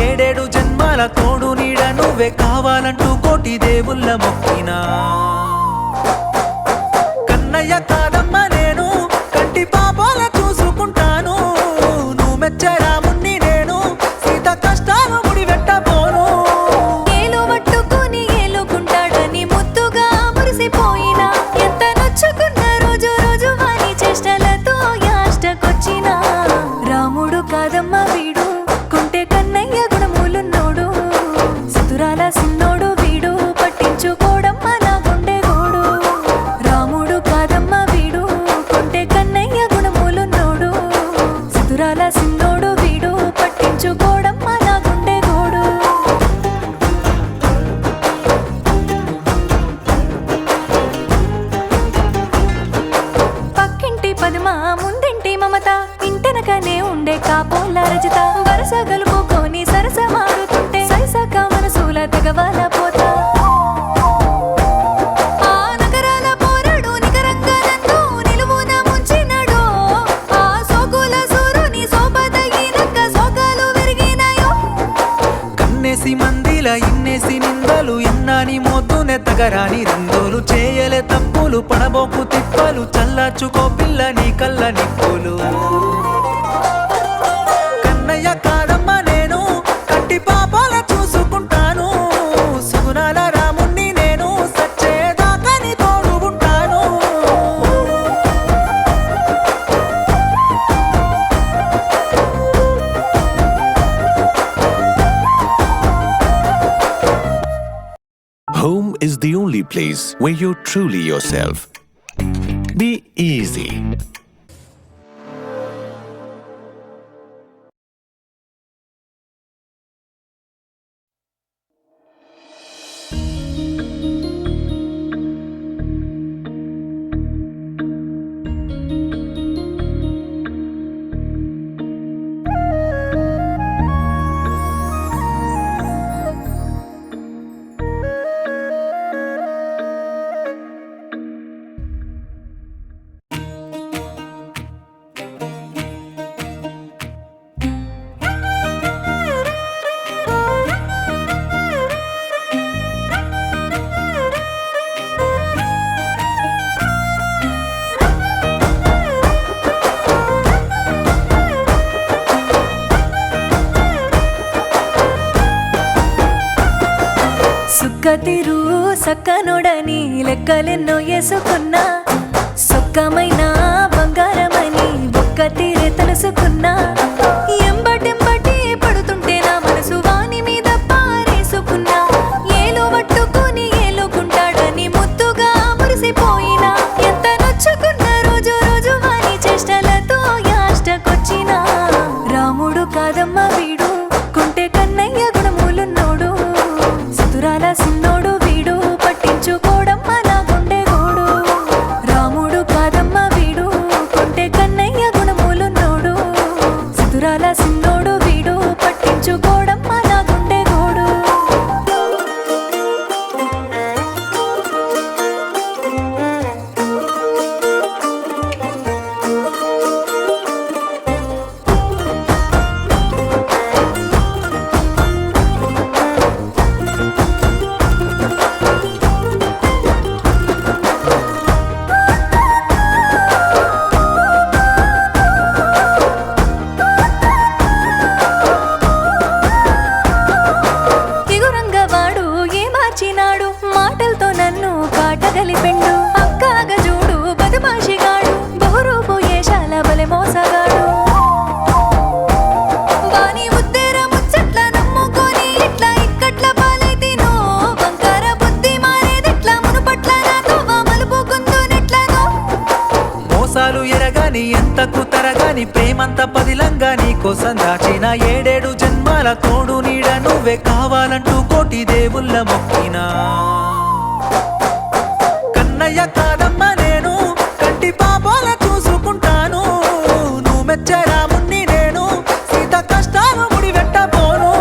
ఏడేడు జన్మాల తోడు నీడ నువ్వే కావాలంటూ కోటి దేవుళ్ళ మొక్కినా కన్నయ్య కాదమ్మా నేను కంటి పాపాల చూసుకుంటాను నువ్వు మెచ్చే రాముణ్ణి నేను సీత కష్టాలు ముడివెట్టబోను ఏలు పట్టుకుని ఏలుకుంటాడని ముద్దుగా మురిసిపోయినా ఎంత నొచ్చుకున్న రోజు రోజు వాని చేష్టలతో యాష్టకొచ్చినా రాముడు కాదమ్మా వీడు కుంటే కన్నయ్య గుణములున్నోడు సుతురాల సిన్నోడు వీడు పట్టించుకోడమ్మా నా గుండె గోడు రాముడు కాదమ్మా వీడు కుంటే కన్నయ్య గుణములున్నోడు సుతురాల సిన్నోడు వీడు పట్టించుకోడమ్మా నా గుండె గోడు పక్కింటి పద్మ ముందింటి మమత ఇంటెనకనే ఉండే కాపోల రజిత వరస గలుపుకొని సరస మారుతుంటే సరిసక మనసుల తెగవాల పోతా ఆ నగరాల పోరాడు నికరంగా నన్ను నిలువున ముంచినడో ఆ సోకుల సూరుని సోపదగినక్క సోకాలు విరిగినాయో కన్నేసి మందిల ఇన్నేసి నిందలు ఇన్నాని మోతునే తగరాని రంగులు చేయలే తప్పులు పడబోకు తిప్పలు చల్లార్చుకో పిల్ల నీ కళ్ళ నిప్పులు కన్నయ్య కాదమ్మా నేను కంటి పాపాల చూసుకుంటాను సుగుణాల రాముణ్ణి నేను సచ్చేదాకా నీ తోడు ఉంటాను Home is the only place where you're truly yourself. Be easy. సుక్కతిరు సక్కనుడని లెక్కలెన్నో వేసుకున్నా సుక్కమైన బంగారమని ఒక్క తీరే తెలుసుకున్నా ఎంబటెంబటి పడుతుంటే నా మనసు వాని మీద పారేసుకున్నా ఏలు పట్టుకుని ఏలుకుంటాడని ముద్దుగా మురిసిపోయినా ఎంత నొచ్చుకున్న రోజు రోజు వాని చేష్టలతో యాష్టకొచ్చినా రాముడు కాదమ్మా వీడు కుంటే కన్నయ్య గుణములున్నోడు సుతురాల సిన్నోడు వీడు పట్టించుకోడమ్మా నా గుండె గోడు రాముడు కాదమ్మా వీడు కుంటే కన్నయ్య గుణములున్నోడు సుతురాల సిన్నోడు వీడు పట్టించుకోడమ్మా నా గుండె గోడు ఇగురంగవాడు ఏ మార్చినాడు మాటలతో నన్ను కాటగలిపిండు అక్కాగ చూడు బదుమాషిగాడు బహురూపు ఏషాల బలె మోసగాడు వాని ఉద్దేర ముచ్చట్ల నమ్ముకొని ఇట్లా ఇక్కట్ల పాలైతినో వంకర బుద్ధి మారేదిట్లా మునుపట్ల నాతో మలుపు గుందునెట్లనో మోసాలు ఎరగాని ఎంతకు తరగాని ప్రేమంత పదిలంగా నీ కోసం దాచిన ఏడేడు జన్మాల తోడు నీడ నువ్వే కావాలంటూ కోటి దేవుళ్ళ మొక్కినా కన్నయ్య కాదమ్మా నేను కంటి పాపాల చూసుకుంటాను నువ్వు మెచ్చే రాముణ్ణి నేను సీత కష్టాలు ముడివెట్టబోను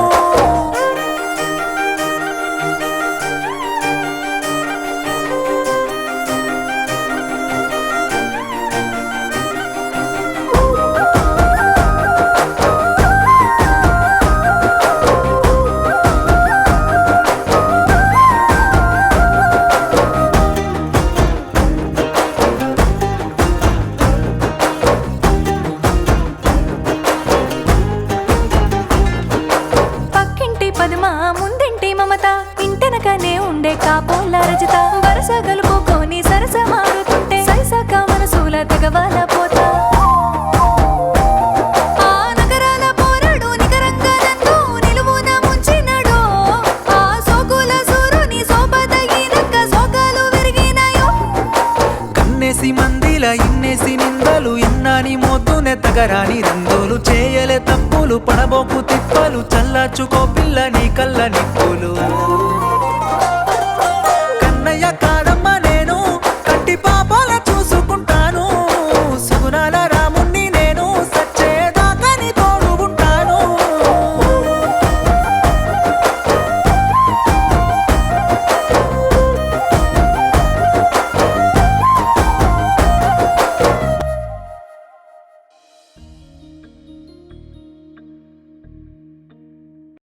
కాపోల రజిత వరస గలుపుకొని సరస మారుతుంటే సైసాక మనసుల తెగవాల పోతా ఆ నగరాల పోరాడు నికరంగా నన్ను నిలువున ముంచినడో ఆ సోకుల సూరుని సోపదగినక్క సోకాలు విరిగినాయో కన్నేసి మందిల ఇన్నేసి నిందలు ఇన్నాని మోతునే తగరాని రంగులు చేయలే తప్పులు పడబోకు తిప్పలు చల్లార్చుకో పిల్ల నీ కళ్ళ నిప్పులు